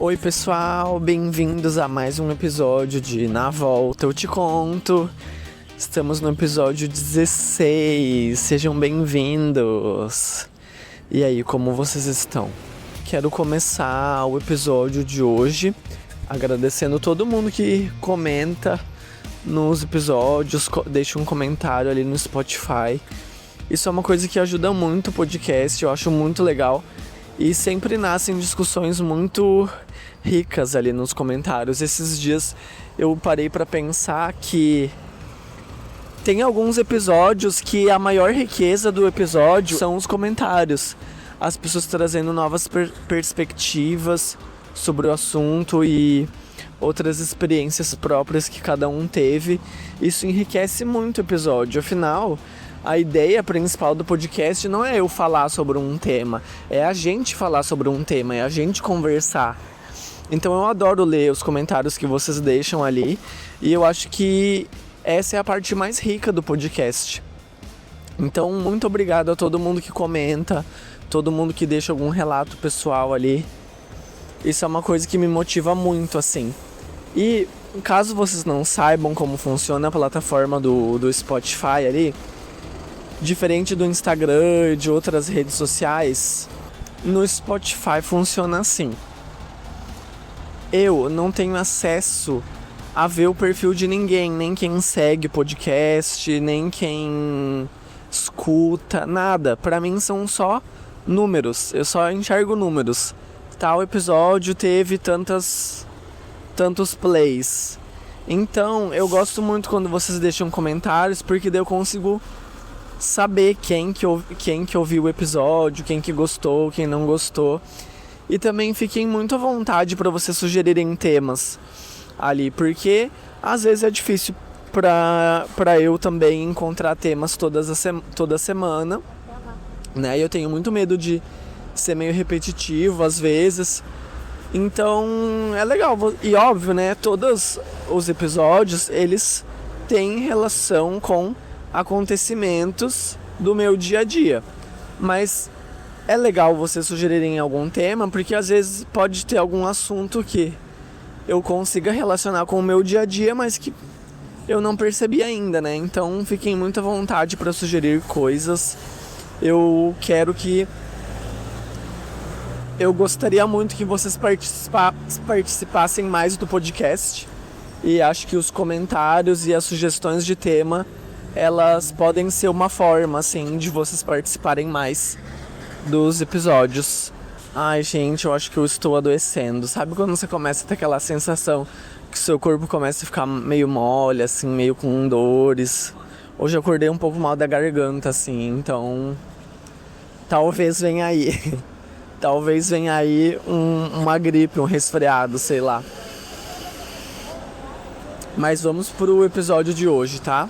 Oi pessoal, bem-vindos a mais um episódio de Na Volta Eu Te Conto. Estamos no episódio 16, sejam bem-vindos. E aí, como vocês estão? Quero começar o episódio de hoje agradecendo todo mundo que comenta nos episódios, deixa um comentário ali no Spotify. Isso é uma coisa que ajuda muito o podcast, eu acho muito legal. E sempre nascem discussões muito ricas ali nos comentários. Esses dias eu parei pra pensar que tem alguns episódios que a maior riqueza do episódio são os comentários. As pessoas trazendo novas perspectivas sobre o assunto e outras experiências próprias que cada um teve. Isso enriquece muito o episódio. Afinal, a ideia principal do podcast não é eu falar sobre um tema, é a gente falar sobre um tema, é a gente conversar. Então eu adoro ler os comentários que vocês deixam ali e eu acho que essa é a parte mais rica do podcast. Então, muito obrigado a todo mundo que comenta, todo mundo que deixa algum relato pessoal ali. Isso é uma coisa que me motiva muito, assim. E caso vocês não saibam como funciona a plataforma do Spotify ali, diferente do Instagram e de outras redes sociais, no Spotify funciona assim. Eu não tenho acesso a ver o perfil de ninguém, nem quem segue o podcast, nem quem escuta, nada. Pra mim são só números, eu só enxergo números. Tal episódio teve tantos plays. Então eu gosto muito quando vocês deixam comentários, porque daí eu consigo saber quem que ouviu o episódio, quem que gostou, quem não gostou. E também fiquem muito à vontade para vocês sugerirem temas ali, porque às vezes é difícil para eu também encontrar temas toda semana, né? Eu tenho muito medo de ser meio repetitivo às vezes. Então é legal, e óbvio, né? Todos os episódios, eles têm relação com acontecimentos do meu dia a dia, mas é legal vocês sugerirem algum tema, porque às vezes pode ter algum assunto que eu consiga relacionar com o meu dia a dia, mas que eu não percebi ainda, né? Então fiquem muito à vontade para sugerir coisas. Eu gostaria muito que vocês participassem mais do podcast, e acho que os comentários e as sugestões de tema, elas podem ser uma forma, assim, de vocês participarem mais dos episódios. Ai, gente, eu acho que eu estou adoecendo. Sabe quando você começa a ter aquela sensação que seu corpo começa a ficar meio mole, assim, meio com dores? Hoje eu acordei um pouco mal da garganta, assim, então talvez venha aí. Talvez venha aí uma gripe, um resfriado, sei lá. Mas vamos pro episódio de hoje, tá?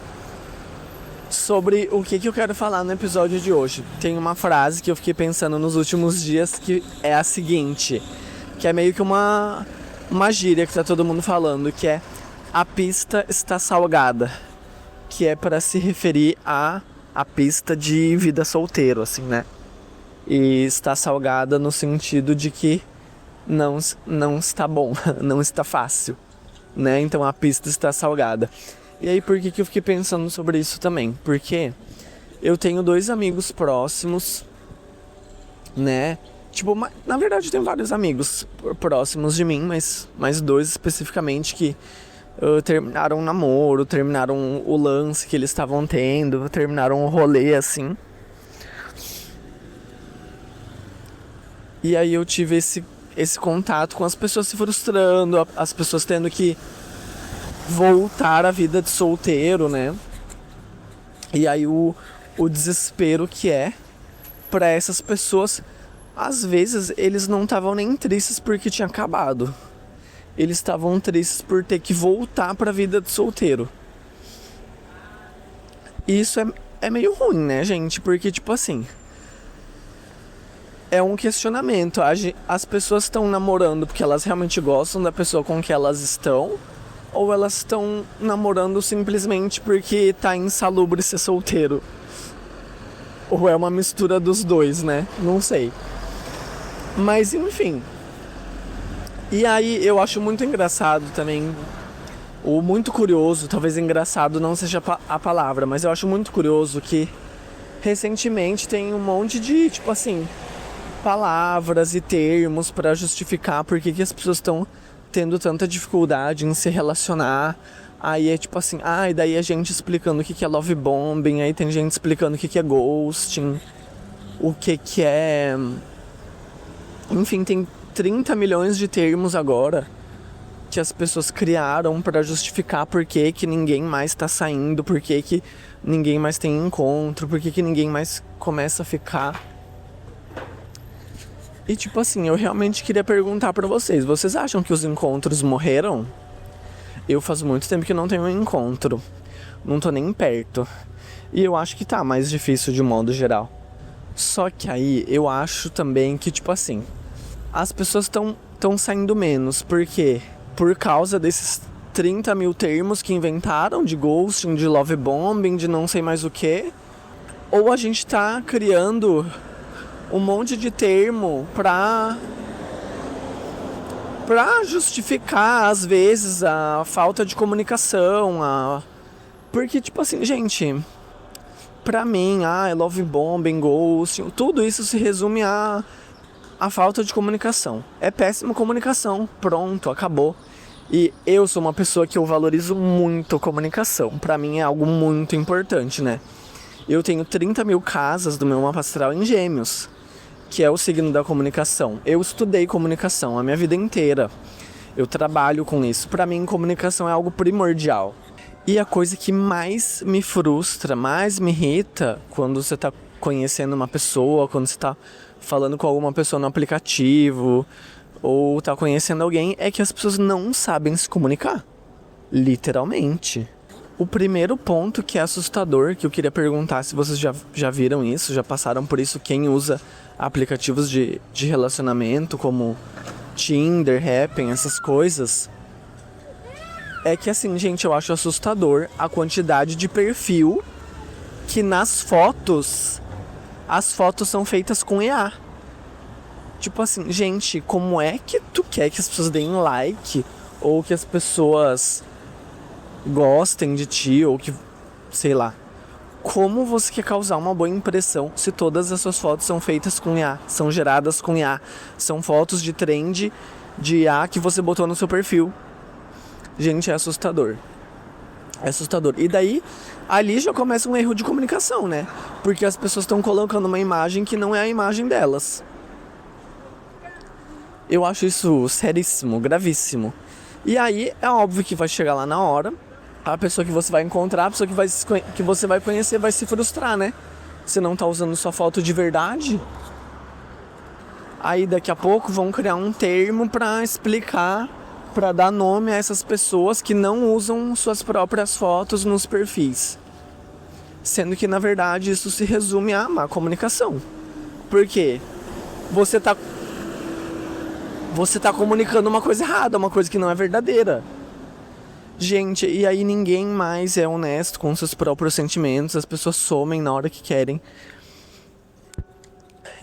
Sobre o que eu quero falar no episódio de hoje. Tem uma frase que eu fiquei pensando nos últimos dias que é a seguinte, que é meio que uma gíria que tá todo mundo falando, que é: a pista está salgada, que é para se referir a pista de vida solteiro, assim, né? E está salgada no sentido de que não está bom, não está fácil, né? Então a pista está salgada. E aí, por que eu fiquei pensando sobre isso também? Porque eu tenho 2 amigos próximos, né? Tipo, na verdade eu tenho vários amigos próximos de mim, mas 2 especificamente que terminaram o namoro, terminaram o lance que eles estavam tendo, terminaram o rolê, assim. E aí eu tive esse contato com as pessoas se frustrando, as pessoas tendo que voltar à vida de solteiro, né? E aí o desespero que é pra essas pessoas. Às vezes eles não estavam nem tristes porque tinha acabado. Eles estavam tristes por ter que voltar pra vida de solteiro. E isso é meio ruim, né, gente? Porque, tipo assim, é um questionamento. As pessoas estão namorando porque elas realmente gostam da pessoa com que elas estão, ou elas estão namorando simplesmente porque tá insalubre ser solteiro? Ou é uma mistura dos dois, né? Não sei. Mas enfim, E aí eu acho muito engraçado também, ou muito curioso, talvez engraçado não seja a palavra, mas eu acho muito curioso que recentemente tem um monte de, tipo assim, palavras e termos pra justificar por que as pessoas estão tendo tanta dificuldade em se relacionar. Aí é tipo assim, e daí a gente explicando o que é love bombing, aí tem gente explicando o que é ghosting, o que é... Enfim, tem 30 milhões de termos agora que as pessoas criaram pra justificar por que ninguém mais tá saindo, por que ninguém mais tem encontro, por que ninguém mais começa a ficar. E tipo assim, eu realmente queria perguntar pra vocês acham que os encontros morreram? Eu faz muito tempo que não tenho um encontro, não tô nem perto. E eu acho que tá mais difícil de modo geral. Só que aí eu acho também que, tipo assim, as pessoas estão saindo menos. Por quê? Por causa desses 30 mil termos que inventaram de ghosting, de love bombing, de não sei mais o que. Ou a gente tá criando um monte de termo pra justificar, às vezes, a falta de comunicação. Porque, tipo assim, gente, pra mim, love bombing, ghosting, tudo isso se resume a falta de comunicação. É péssima comunicação, pronto, acabou. E eu sou uma pessoa que eu valorizo muito comunicação. Pra mim é algo muito importante, né? Eu tenho 30 mil casas do meu mapa astral em Gêmeos, que é o signo da comunicação. Eu estudei comunicação a minha vida inteira. Eu trabalho com isso. Pra mim, comunicação é algo primordial. E a coisa que mais me frustra, mais me irrita quando você tá conhecendo uma pessoa, quando você tá falando com alguma pessoa no aplicativo, ou tá conhecendo alguém, é que as pessoas não sabem se comunicar. Literalmente. O primeiro ponto que é assustador, que eu queria perguntar se vocês já viram isso, já passaram por isso, quem usa aplicativos de relacionamento como Tinder, Happn, essas coisas, é que assim, gente, eu acho assustador a quantidade de perfil que nas fotos, as fotos são feitas com EA. Tipo assim, gente, como é que tu quer que as pessoas deem like, ou que as pessoas gostem de ti, ou que, sei lá. Como você quer causar uma boa impressão se todas as suas fotos são feitas com IA, são geradas com IA, são fotos de trend de IA que você botou no seu perfil? Gente, é assustador. É assustador. E daí, ali já começa um erro de comunicação, né? Porque as pessoas estão colocando uma imagem que não é a imagem delas. Eu acho isso seríssimo, gravíssimo. E aí, é óbvio que vai chegar lá na hora, a pessoa que você vai encontrar, a pessoa que você vai conhecer vai se frustrar, né? Você não tá usando sua foto de verdade. Aí daqui a pouco vão criar um termo pra explicar, pra dar nome a essas pessoas que não usam suas próprias fotos nos perfis. Sendo que na verdade isso se resume a má comunicação. Por quê? Você tá comunicando uma coisa errada, uma coisa que não é verdadeira. Gente, e aí ninguém mais é honesto com seus próprios sentimentos, as pessoas somem na hora que querem.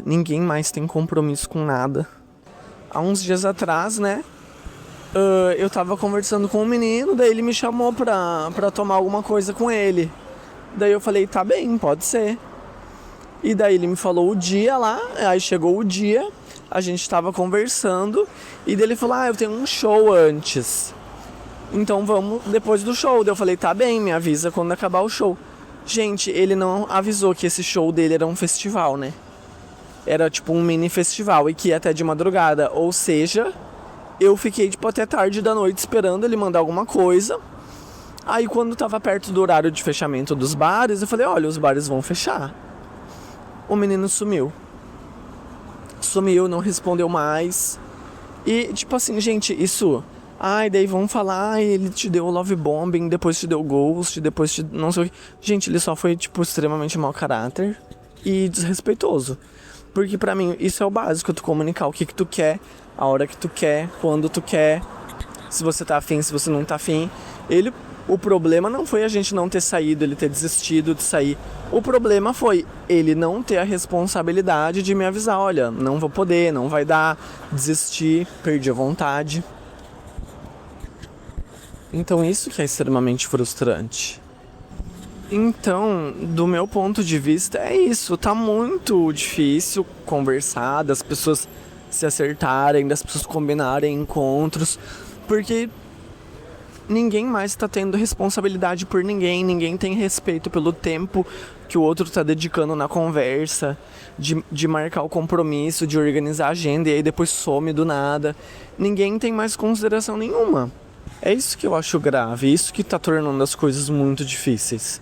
Ninguém mais tem compromisso com nada. Há uns dias atrás, né, eu tava conversando com um menino, daí ele me chamou pra tomar alguma coisa com ele. Daí eu falei, tá bem, pode ser. E daí ele me falou o dia lá, aí chegou o dia, a gente tava conversando, e daí ele falou, eu tenho um show antes. Então vamos depois do show. Daí eu falei, tá bem, me avisa quando acabar o show. Gente, ele não avisou que esse show dele era um festival, né? Era tipo um mini festival e que ia até de madrugada. Ou seja, eu fiquei tipo até tarde da noite esperando ele mandar alguma coisa. Aí quando tava perto do horário de fechamento dos bares, eu falei, olha, os bares vão fechar. O menino sumiu. Sumiu, não respondeu mais. E tipo assim, gente, isso... daí vão falar, ele te deu love bombing, depois te deu ghost, depois te... não sei o que. Gente, ele só foi, tipo, extremamente mau caráter e desrespeitoso. Porque pra mim, isso é o básico, tu comunicar o que tu quer, a hora que tu quer, quando tu quer, se você tá afim, se você não tá afim. Ele O problema não foi a gente não ter saído, ele ter desistido de sair. O problema foi ele não ter a responsabilidade de me avisar, olha, não vou poder, não vai dar, desistir, perdi a vontade. Então isso que é extremamente frustrante. Então, do meu ponto de vista, é isso. Tá muito difícil conversar, das pessoas se acertarem, das pessoas combinarem encontros, porque ninguém mais está tendo responsabilidade por ninguém, ninguém tem respeito pelo tempo que o outro está dedicando na conversa, de marcar o compromisso, de organizar a agenda e aí depois some do nada. Ninguém tem mais consideração nenhuma. É isso que eu acho grave, isso que tá tornando as coisas muito difíceis,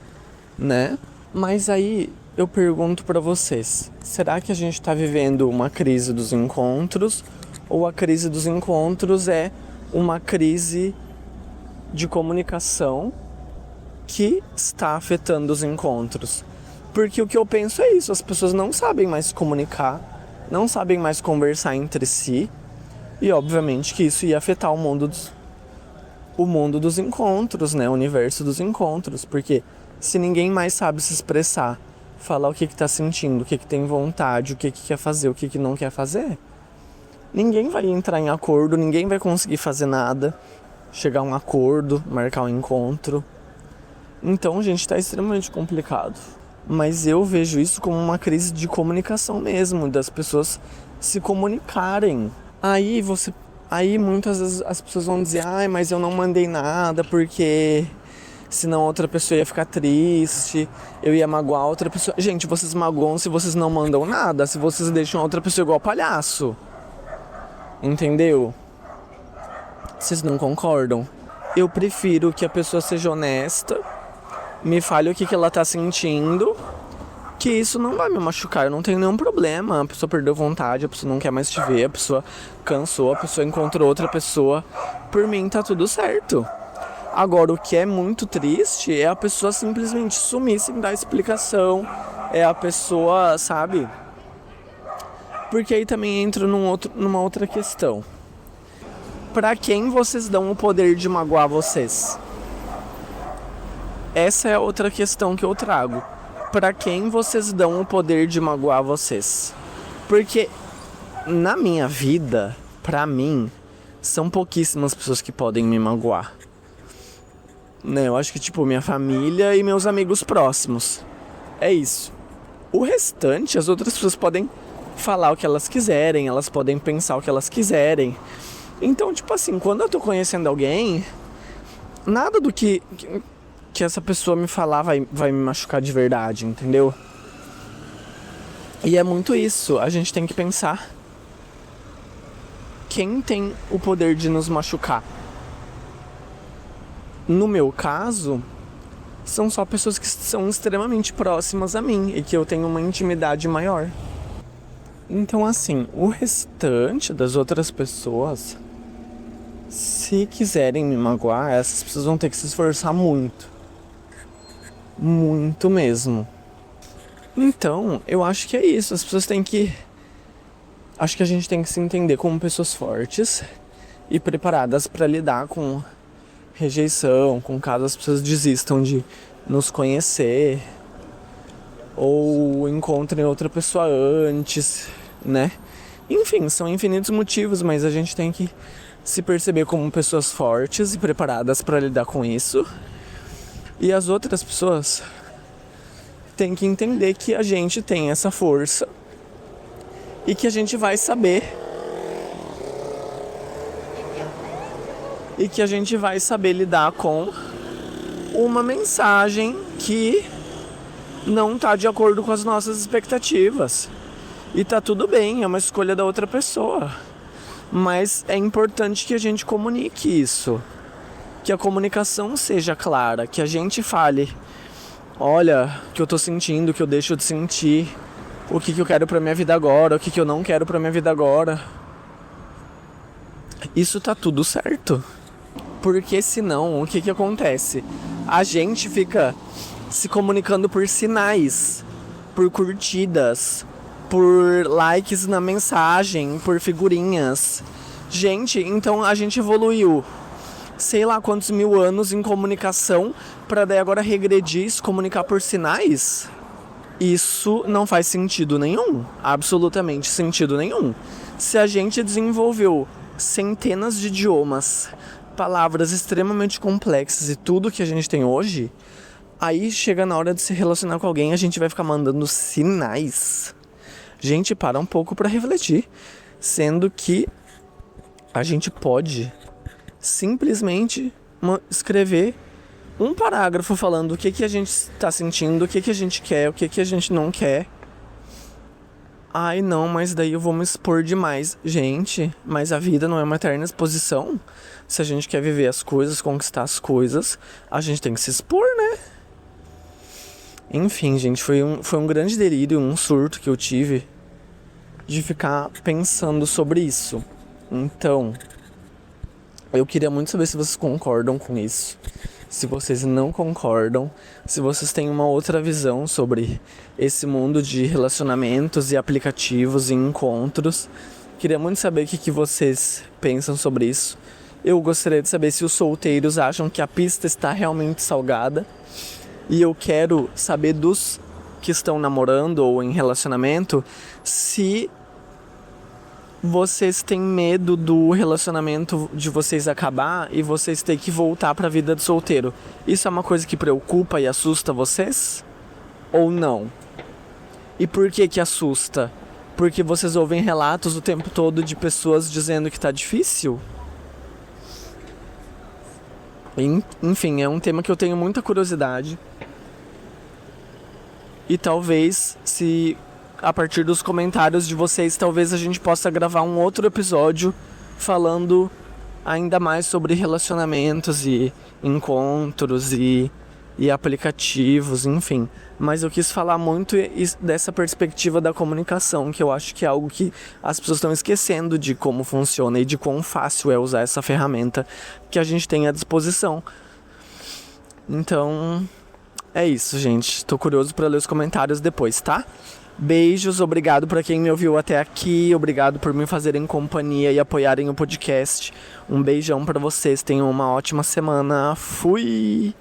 né? Mas aí eu pergunto pra vocês, será que a gente tá vivendo uma crise dos encontros ou a crise dos encontros é uma crise de comunicação que está afetando os encontros? Porque o que eu penso é isso, as pessoas não sabem mais se comunicar, não sabem mais conversar entre si e obviamente que isso ia afetar o mundo dos encontros, né? O universo dos encontros, porque se ninguém mais sabe se expressar, falar o que tá sentindo, o que tem vontade, o que quer fazer, o que não quer fazer, ninguém vai entrar em acordo, ninguém vai conseguir fazer nada, chegar a um acordo, marcar um encontro. Então, gente, tá extremamente complicado. Mas eu vejo isso como uma crise de comunicação mesmo, das pessoas se comunicarem. Aí muitas vezes as pessoas vão dizer, mas eu não mandei nada porque senão outra pessoa ia ficar triste, eu ia magoar outra pessoa. Gente, vocês magoam se vocês não mandam nada, se vocês deixam a outra pessoa igual palhaço. Entendeu? Vocês não concordam? Eu prefiro que a pessoa seja honesta, me fale o que ela tá sentindo, que isso não vai me machucar, eu não tenho nenhum problema. A pessoa perdeu vontade, a pessoa não quer mais te ver, a pessoa cansou, a pessoa encontrou outra pessoa. Por mim tá tudo certo. Agora, o que é muito triste é a pessoa simplesmente sumir sem dar explicação. É a pessoa, sabe? Porque aí também entra numa outra questão. Pra quem vocês dão o poder de magoar vocês? Essa é outra questão que eu trago. Pra quem vocês dão o poder de magoar vocês? Porque na minha vida, pra mim, são pouquíssimas pessoas que podem me magoar. Né? Eu acho que tipo minha família e meus amigos próximos. É isso. O restante, as outras pessoas podem falar o que elas quiserem, elas podem pensar o que elas quiserem. Então, tipo assim, quando eu tô conhecendo alguém, nada do que essa pessoa me falar vai me machucar de verdade, entendeu? E é muito isso, a gente tem que pensar quem tem o poder de nos machucar. No meu caso, são só pessoas que são extremamente próximas a mim e que eu tenho uma intimidade maior. Então, assim, o restante das outras pessoas, se quiserem me magoar, essas pessoas vão ter que se esforçar muito. Muito mesmo. Então, eu acho que é isso. As pessoas têm que... Acho que a gente tem que se entender como pessoas fortes e preparadas para lidar com rejeição, com caso as pessoas desistam de nos conhecer ou encontrem outra pessoa antes, né? Enfim, são infinitos motivos, mas a gente tem que se perceber como pessoas fortes e preparadas para lidar com isso. E as outras pessoas têm que entender que a gente tem essa força e que a gente vai saber. E que a gente vai saber lidar com uma mensagem que não tá de acordo com as nossas expectativas. E tá tudo bem, é uma escolha da outra pessoa. Mas é importante que a gente comunique isso. Que a comunicação seja clara, que a gente fale, olha, o que eu tô sentindo, o que eu deixo de sentir, o que eu quero pra minha vida agora, o que eu não quero pra minha vida agora. Isso tá tudo certo. Porque senão, o que acontece? A gente fica se comunicando por sinais, por curtidas, por likes na mensagem, por figurinhas. Gente, então a gente evoluiu sei lá quantos mil anos em comunicação para daí agora regredir e se comunicar por sinais? Isso não faz sentido nenhum, absolutamente sentido nenhum. Se a gente desenvolveu centenas de idiomas, palavras extremamente complexas e tudo que a gente tem hoje, aí chega na hora de se relacionar com alguém, a gente vai ficar mandando sinais. Gente, para um pouco para refletir, sendo que a gente pode simplesmente escrever um parágrafo falando o que a gente está sentindo, o que a gente quer, o que a gente não quer. Ai não, mas daí eu vou me expor demais. Gente, mas a vida não é uma eterna exposição. Se a gente quer viver as coisas, conquistar as coisas, a gente tem que se expor, né? Enfim, gente, foi um grande delírio, um surto que eu tive de ficar pensando sobre isso. Então, eu queria muito saber se vocês concordam com isso. Se vocês não concordam, se vocês têm uma outra visão sobre esse mundo de relacionamentos e aplicativos e encontros. Queria muito saber o que vocês pensam sobre isso. Eu gostaria de saber se os solteiros acham que a pista está realmente salgada. E eu quero saber dos que estão namorando ou em relacionamento se vocês têm medo do relacionamento de vocês acabar e vocês terem que voltar para a vida de solteiro. Isso é uma coisa que preocupa e assusta vocês? Ou não? E por que assusta? Porque vocês ouvem relatos o tempo todo de pessoas dizendo que tá difícil? Enfim, é um tema que eu tenho muita curiosidade. E talvez, se a partir dos comentários de vocês, talvez a gente possa gravar um outro episódio falando ainda mais sobre relacionamentos e encontros e aplicativos, enfim. Mas eu quis falar muito dessa perspectiva da comunicação, que eu acho que é algo que as pessoas estão esquecendo de como funciona e de quão fácil é usar essa ferramenta que a gente tem à disposição. Então, é isso, gente. Tô curioso para ler os comentários depois, tá? Beijos, obrigado para quem me ouviu até aqui, obrigado por me fazerem companhia e apoiarem o podcast. Um beijão para vocês, tenham uma ótima semana. Fui!